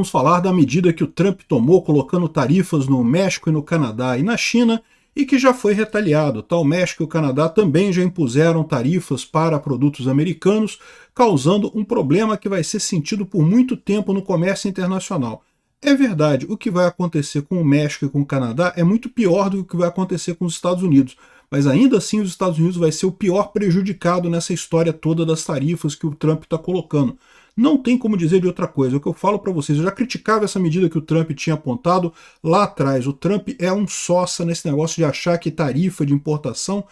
vamos falar da medida que o Trump tomou colocando tarifas no México e no Canadá e na China, e que já foi retaliado. Tá? O México e o Canadá também já impuseram tarifas para produtos americanos, causando um problema que vai ser sentido por muito tempo no comércio internacional. É verdade, o que vai acontecer com o México e com o Canadá é muito pior do que o que vai acontecer com os Estados Unidos, mas ainda assim os Estados Unidos vai ser o pior prejudicado nessa história toda das tarifas que o Trump está colocando. Não tem como dizer de outra coisa. O que eu falo para vocês, eu já criticava essa medida que o Trump tinha apontado lá atrás. O Trump é um sócia nesse negócio de achar que tarifa de importação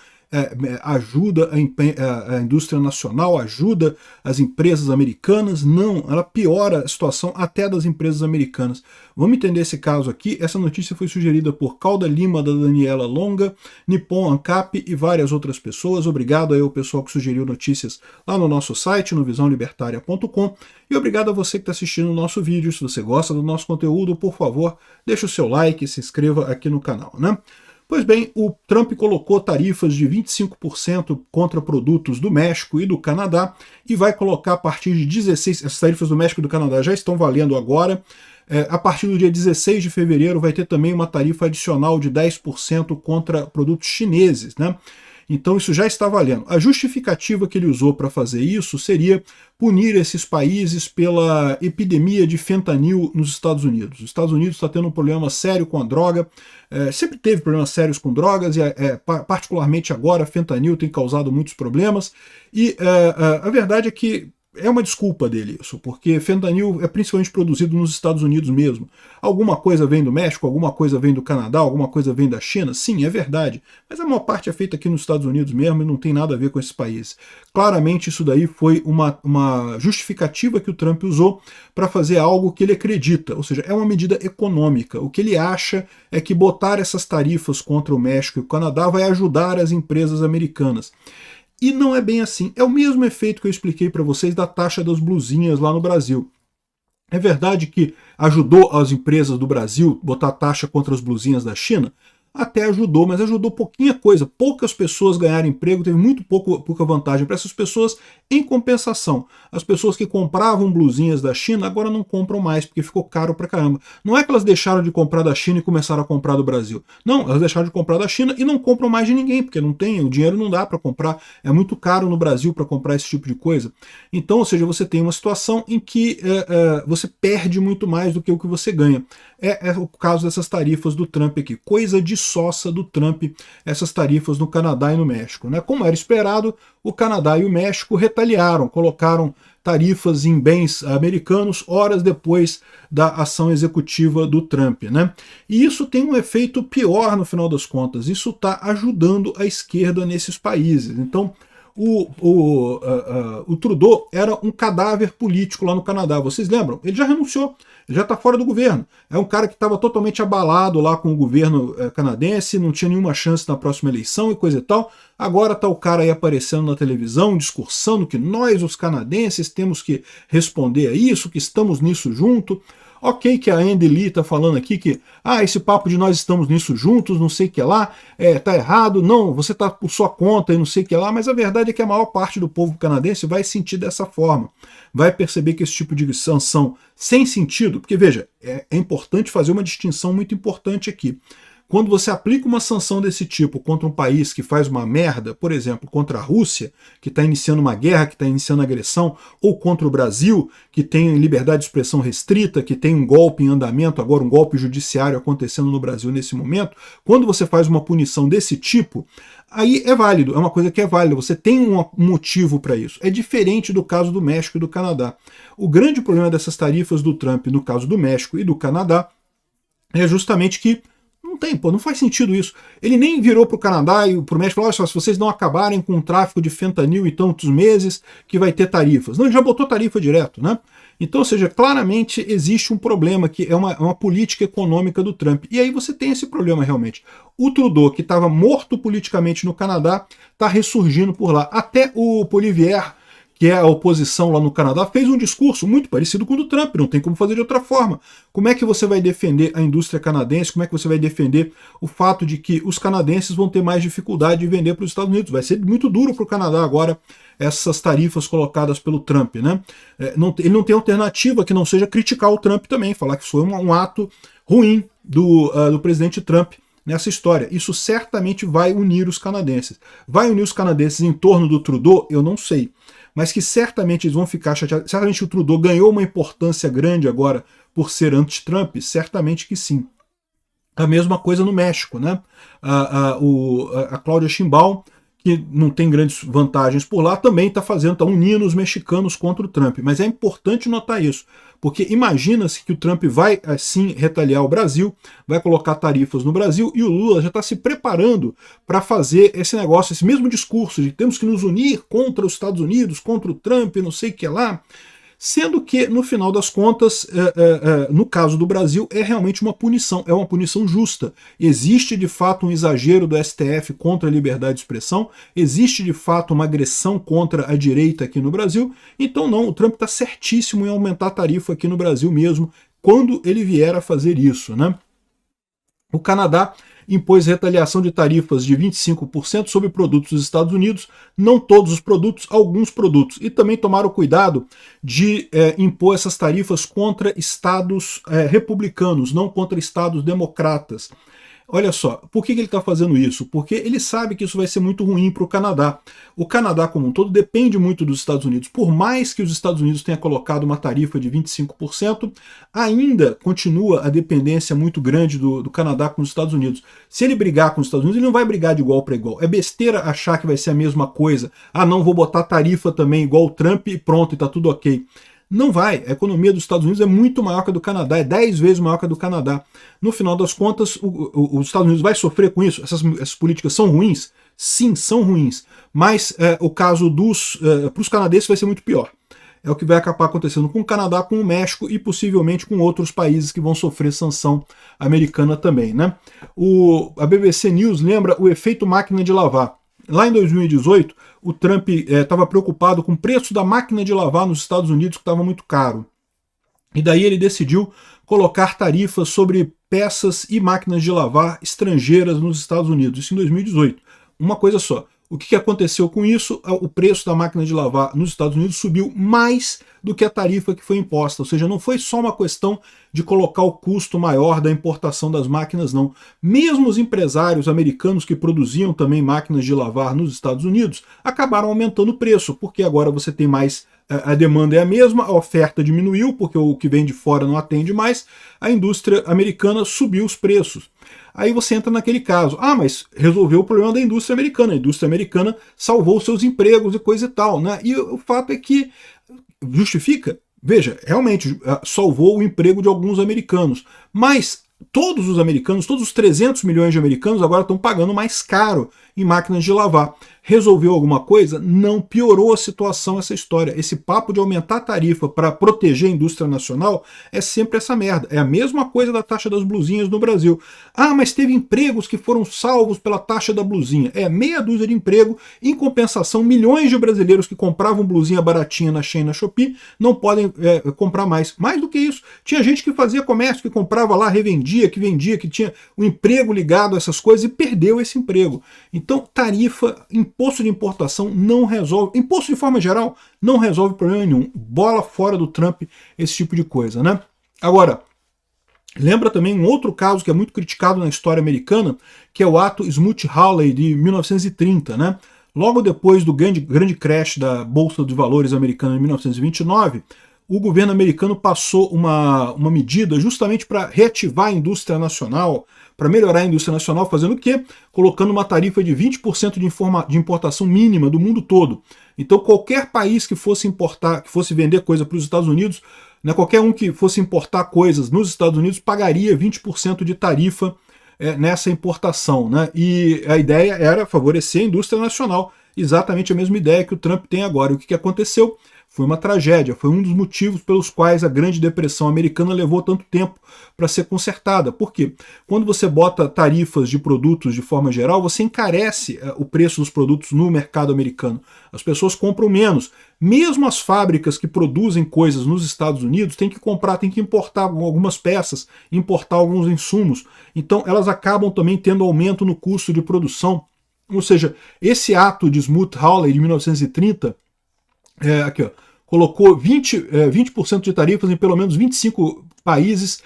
ajuda a indústria nacional, ajuda as empresas americanas. Não, ela piora a situação até das empresas americanas. Vamos entender esse caso aqui. Essa notícia foi sugerida por Calda Lima, da Daniela Longa, Nippon Ancap e várias outras pessoas. Obrigado aí ao pessoal que sugeriu notícias lá no nosso site, no visãolibertaria.com. E obrigado a você que está assistindo o nosso vídeo. Se você gosta do nosso conteúdo, por favor, deixe o seu like e se inscreva aqui no canal, né? Pois bem, o Trump colocou tarifas de 25% contra produtos do México e do Canadá e vai colocar a partir de 16%, as tarifas do México e do Canadá já estão valendo agora, a partir do dia 16 de fevereiro vai ter também uma tarifa adicional de 10% contra produtos chineses, né? Então isso já está valendo. A justificativa que ele usou para fazer isso seria punir esses países pela epidemia de fentanil nos Estados Unidos. Os Estados Unidos está tendo um problema sério com a droga, sempre teve problemas sérios com drogas, e particularmente agora fentanil tem causado muitos problemas, e a verdade é que é uma desculpa dele isso, porque fentanil é principalmente produzido nos Estados Unidos mesmo. Alguma coisa vem do México, alguma coisa vem do Canadá, alguma coisa vem da China? Sim, é verdade. Mas a maior parte é feita aqui nos Estados Unidos mesmo e não tem nada a ver com esses países. Claramente isso daí foi uma justificativa que o Trump usou para fazer algo que ele acredita, ou seja, é uma medida econômica. O que ele acha é que botar essas tarifas contra o México e o Canadá vai ajudar as empresas americanas. E não é bem assim. É o mesmo efeito que eu expliquei para vocês da taxa das blusinhas lá no Brasil. É verdade que ajudou as empresas do Brasil botar taxa contra as blusinhas da China? Até ajudou, mas ajudou pouquinha coisa. Poucas pessoas ganharam emprego, teve muito pouca vantagem para essas pessoas. Em compensação, as pessoas que compravam blusinhas da China agora não compram mais, porque ficou caro pra caramba. Não é que elas deixaram de comprar da China e começaram a comprar do Brasil. Não, elas deixaram de comprar da China e não compram mais de ninguém, porque não tem, o dinheiro não dá para comprar. É muito caro no Brasil para comprar esse tipo de coisa. Então, ou seja, você tem uma situação em que você perde muito mais do que o que você ganha. É o caso dessas tarifas do Trump aqui. Coisa de sossa do Trump, essas tarifas no Canadá e no México, né? Como era esperado, o Canadá e o México retaliaram, colocaram tarifas em bens americanos horas depois da ação executiva do Trump, né? E isso tem um efeito pior no final das contas. Isso está ajudando a esquerda nesses países. Então, o Trudeau era um cadáver político lá no Canadá. Vocês lembram? Ele já renunciou, ele já está fora do governo. É um cara que estava totalmente abalado lá com o governo canadense, não tinha nenhuma chance na próxima eleição e coisa e tal. Agora está o cara aí aparecendo na televisão, discursando que nós, os canadenses, temos que responder a isso, que estamos nisso junto. Ok que a Andy Lee está falando aqui que esse papo de nós estamos nisso juntos, não sei o que lá, tá errado, não, você está por sua conta e não sei o que lá, mas a verdade é que a maior parte do povo canadense vai sentir dessa forma. Vai perceber que esse tipo de sanção sem sentido, porque veja, é importante fazer uma distinção muito importante aqui. Quando você aplica uma sanção desse tipo contra um país que faz uma merda, por exemplo, contra a Rússia, que está iniciando uma guerra, que está iniciando agressão, ou contra o Brasil, que tem liberdade de expressão restrita, que tem um golpe em andamento, agora um golpe judiciário acontecendo no Brasil nesse momento, quando você faz uma punição desse tipo, aí é válido, é uma coisa que é válida, você tem um motivo para isso. É diferente do caso do México e do Canadá. O grande problema dessas tarifas do Trump no caso do México e do Canadá é justamente que não faz sentido isso. Ele nem virou para o Canadá e para o México e falou, olha só, se vocês não acabarem com o tráfico de fentanil em tantos meses, que vai ter tarifas. Não, ele já botou tarifa direto, né? Então, ou seja, claramente existe um problema que é uma política econômica do Trump. E aí você tem esse problema realmente. O Trudeau, que estava morto politicamente no Canadá, está ressurgindo por lá. Até o Poilievre, que é a oposição lá no Canadá, fez um discurso muito parecido com o do Trump, não tem como fazer de outra forma. Como é que você vai defender a indústria canadense? Como é que você vai defender o fato de que os canadenses vão ter mais dificuldade de vender para os Estados Unidos? Vai ser muito duro para o Canadá agora essas tarifas colocadas pelo Trump, né? Ele não tem alternativa que não seja criticar o Trump também, falar que foi um ato ruim do presidente Trump nessa história. Isso certamente vai unir os canadenses. Vai unir os canadenses em torno do Trudeau? Eu não sei. Mas que certamente eles vão ficar chateados. Certamente o Trudeau ganhou uma importância grande agora por ser anti-Trump? Certamente que sim. A mesma coisa no México, né? A Cláudia Sheinbaum, que não tem grandes vantagens por lá, também está unindo os mexicanos contra o Trump. Mas é importante notar isso, porque imagina-se que o Trump vai, assim, retaliar o Brasil, vai colocar tarifas no Brasil, e o Lula já está se preparando para fazer esse negócio, esse mesmo discurso de temos que nos unir contra os Estados Unidos, contra o Trump, não sei o que lá. Sendo que, no final das contas, no caso do Brasil, é realmente uma punição justa. Existe, de fato, um exagero do STF contra a liberdade de expressão, existe, de fato, uma agressão contra a direita aqui no Brasil, então não, o Trump está certíssimo em aumentar a tarifa aqui no Brasil mesmo, quando ele vier a fazer isso, né? O Canadá impôs retaliação de tarifas de 25% sobre produtos dos Estados Unidos, não todos os produtos, alguns produtos. E também tomaram cuidado de impor essas tarifas contra estados republicanos, não contra estados democratas. Olha só, por que ele está fazendo isso? Porque ele sabe que isso vai ser muito ruim para o Canadá. O Canadá, como um todo, depende muito dos Estados Unidos. Por mais que os Estados Unidos tenham colocado uma tarifa de 25%, ainda continua a dependência muito grande do Canadá com os Estados Unidos. Se ele brigar com os Estados Unidos, ele não vai brigar de igual para igual. É besteira achar que vai ser a mesma coisa. Ah, não, vou botar tarifa também igual o Trump e pronto, e está tudo ok. Não vai. A economia dos Estados Unidos é muito maior que a do Canadá, é 10 vezes maior que a do Canadá. No final das contas, os Estados Unidos vai sofrer com isso? Essas políticas são ruins? Sim, são ruins. Mas o caso para os canadenses vai ser muito pior. É o que vai acabar acontecendo com o Canadá, com o México e possivelmente com outros países que vão sofrer sanção americana também, né? A BBC News lembra o efeito máquina de lavar. Lá em 2018, o Trump estava preocupado com o preço da máquina de lavar nos Estados Unidos, que estava muito caro. E daí ele decidiu colocar tarifas sobre peças e máquinas de lavar estrangeiras nos Estados Unidos. Isso em 2018. Uma coisa só. O que aconteceu com isso? O preço da máquina de lavar nos Estados Unidos subiu mais do que a tarifa que foi imposta. Ou seja, não foi só uma questão de colocar o custo maior da importação das máquinas, não. Mesmo os empresários americanos que produziam também máquinas de lavar nos Estados Unidos acabaram aumentando o preço, porque agora você tem mais... A demanda é a mesma, a oferta diminuiu, porque o que vem de fora não atende mais, a indústria americana subiu os preços. Aí você entra naquele caso, mas resolveu o problema da indústria americana, a indústria americana salvou seus empregos e coisa e tal, né? E o fato é que justifica, veja, realmente salvou o emprego de alguns americanos, mas todos os americanos, todos os 300 milhões de americanos agora estão pagando mais caro em máquinas de lavar. Resolveu alguma coisa? Não, piorou a situação essa história. Esse papo de aumentar a tarifa para proteger a indústria nacional é sempre essa merda. É a mesma coisa da taxa das blusinhas no Brasil. Mas teve empregos que foram salvos pela taxa da blusinha. Meia dúzia de emprego, em compensação, milhões de brasileiros que compravam blusinha baratinha na Shein, na Shopee, não podem comprar mais. Mais do que isso, tinha gente que fazia comércio, que comprava lá, revendia, que vendia, que tinha um emprego ligado a essas coisas e perdeu esse emprego. Então, tarifa, imposto de importação não resolve, imposto de forma geral não resolve problema nenhum. Bola fora do Trump esse tipo de coisa, né? Agora, lembra também um outro caso que é muito criticado na história americana, que é o ato Smoot-Hawley de 1930, né? Logo depois do grande crash da Bolsa de Valores americana em 1929, o governo americano passou uma medida justamente para reativar a indústria nacional, para melhorar a indústria nacional, fazendo o quê? Colocando uma tarifa de 20% de importação mínima do mundo todo. Então qualquer país que fosse importar, que fosse vender coisa para os Estados Unidos, né, qualquer um que fosse importar coisas nos Estados Unidos pagaria 20% de tarifa nessa importação, né? E a ideia era favorecer a indústria nacional, exatamente a mesma ideia que o Trump tem agora. E o que aconteceu? Foi uma tragédia, foi um dos motivos pelos quais a Grande Depressão americana levou tanto tempo para ser consertada. Por quê? Quando você bota tarifas de produtos de forma geral, você encarece o preço dos produtos no mercado americano. As pessoas compram menos. Mesmo as fábricas que produzem coisas nos Estados Unidos têm que comprar, têm que importar algumas peças, importar alguns insumos. Então elas acabam também tendo aumento no custo de produção. Ou seja, esse ato de Smoot-Hawley de 1930 aqui, ó, colocou 20% de tarifas em pelo menos 25 países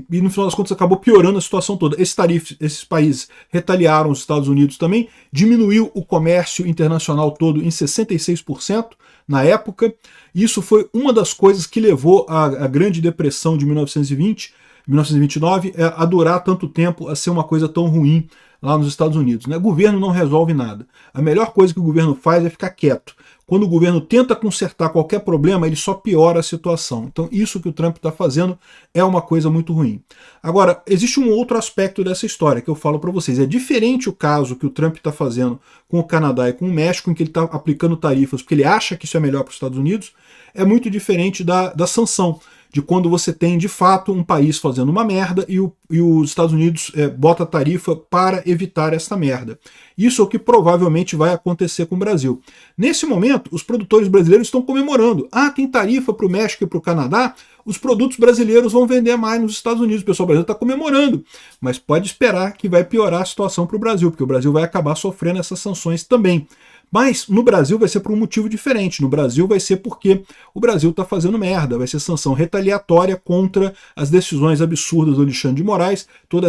e no final das contas acabou piorando a situação toda. Esses países retaliaram os Estados Unidos também, diminuiu o comércio internacional todo em 66% na época. Isso foi uma das coisas que levou a Grande Depressão de 1929 a durar tanto tempo, a ser uma coisa tão ruim lá nos Estados Unidos. Né? O governo não resolve nada. A melhor coisa que o governo faz é ficar quieto. Quando o governo tenta consertar qualquer problema, ele só piora a situação. Então isso que o Trump está fazendo é uma coisa muito ruim. Agora, existe um outro aspecto dessa história que eu falo para vocês. É diferente o caso que o Trump está fazendo com o Canadá e com o México, em que ele está aplicando tarifas porque ele acha que isso é melhor para os Estados Unidos. É muito diferente da sanção, de quando você tem, de fato, um país fazendo uma merda e os Estados Unidos bota tarifa para evitar essa merda. Isso é o que provavelmente vai acontecer com o Brasil. Nesse momento, os produtores brasileiros estão comemorando. Ah, tem tarifa para o México e para o Canadá, os produtos brasileiros vão vender mais nos Estados Unidos. O pessoal brasileiro está comemorando, mas pode esperar que vai piorar a situação para o Brasil, porque o Brasil vai acabar sofrendo essas sanções também. Mas no Brasil vai ser por um motivo diferente. No Brasil vai ser porque o Brasil está fazendo merda. Vai ser sanção retaliatória contra as decisões absurdas do Alexandre de Moraes, todo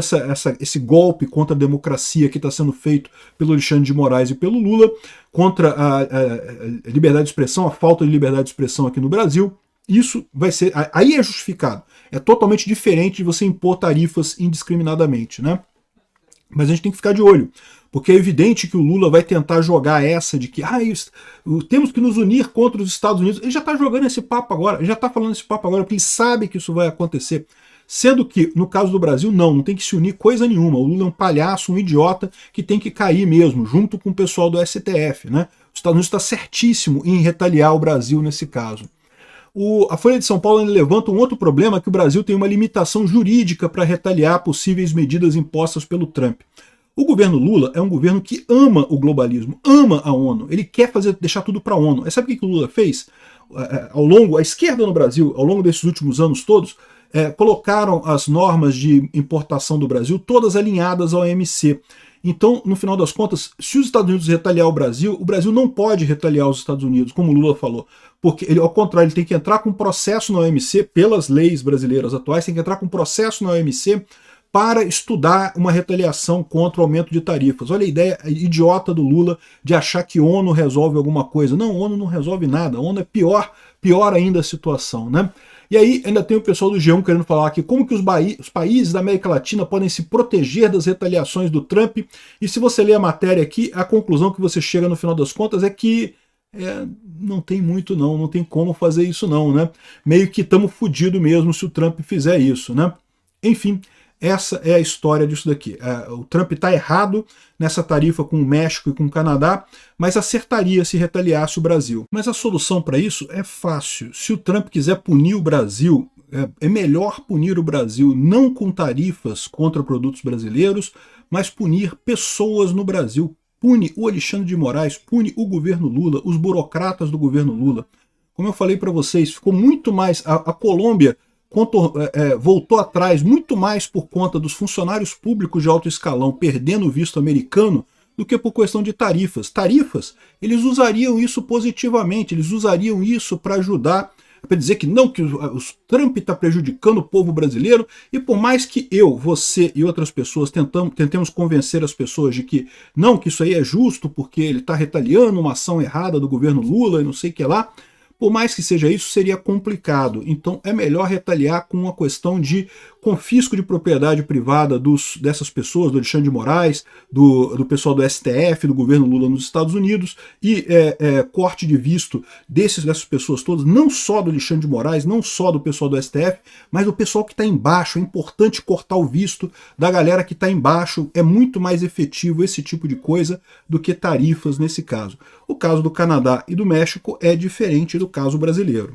esse golpe contra a democracia que está sendo feito pelo Alexandre de Moraes e pelo Lula, contra a liberdade de expressão, a falta de liberdade de expressão aqui no Brasil. Isso vai ser... Aí é justificado. É totalmente diferente de você impor tarifas indiscriminadamente, né? Mas a gente tem que ficar de olho, porque é evidente que o Lula vai tentar jogar essa de que temos que nos unir contra os Estados Unidos. Ele já está jogando esse papo agora, ele já está falando esse papo agora, porque ele sabe que isso vai acontecer. Sendo que, no caso do Brasil, não tem que se unir coisa nenhuma. O Lula é um palhaço, um idiota, que tem que cair mesmo, junto com o pessoal do STF. Né? Os Estados Unidos está certíssimo em retaliar o Brasil nesse caso. A Folha de São Paulo levanta um outro problema, que o Brasil tem uma limitação jurídica para retaliar possíveis medidas impostas pelo Trump. O governo Lula é um governo que ama o globalismo, ama a ONU, ele quer deixar tudo para a ONU. E sabe o que o Lula fez? A esquerda no Brasil, ao longo desses últimos anos todos, colocaram as normas de importação do Brasil todas alinhadas ao OMC. Então, no final das contas, se os Estados Unidos retaliar o Brasil não pode retaliar os Estados Unidos, como o Lula falou. Porque, ao contrário, ele tem que entrar com processo na OMC, pelas leis brasileiras atuais, tem que entrar com processo na OMC para estudar uma retaliação contra o aumento de tarifas. Olha a ideia idiota do Lula de achar que a ONU resolve alguma coisa. Não, a ONU não resolve nada. A ONU é pior ainda a situação, né? E aí ainda tem o pessoal do G1 querendo falar aqui como que os países da América Latina podem se proteger das retaliações do Trump. E se você ler a matéria aqui, a conclusão que você chega no final das contas é que não tem muito não tem como fazer isso não, né? Meio que estamos fodidos mesmo se o Trump fizer isso, né? Enfim, essa é a história disso daqui. O Trump está errado nessa tarifa com o México e com o Canadá, mas acertaria se retaliasse o Brasil. Mas a solução para isso é fácil. Se o Trump quiser punir o Brasil, é melhor punir o Brasil não com tarifas contra produtos brasileiros, mas punir pessoas no Brasil. Pune o Alexandre de Moraes, pune o governo Lula, os burocratas do governo Lula. Como eu falei para vocês, ficou muito mais... A Colômbia voltou atrás muito mais por conta dos funcionários públicos de alto escalão perdendo o visto americano do que por questão de tarifas. Tarifas, eles usariam isso positivamente, eles usariam isso para ajudar, para dizer que não, que o Trump está prejudicando o povo brasileiro, e por mais que eu, você e outras pessoas tentemos convencer as pessoas de que não, que isso aí é justo porque ele está retaliando uma ação errada do governo Lula e não sei o que lá, por mais que seja isso, seria complicado. Então é melhor retaliar com uma questão de confisco de propriedade privada dessas pessoas, do Alexandre de Moraes, do pessoal do STF, do governo Lula nos Estados Unidos, e corte de visto dessas pessoas todas, não só do Alexandre de Moraes, não só do pessoal do STF, mas do pessoal que está embaixo. É importante cortar o visto da galera que está embaixo, é muito mais efetivo esse tipo de coisa do que tarifas nesse caso. O caso do Canadá e do México é diferente do caso brasileiro.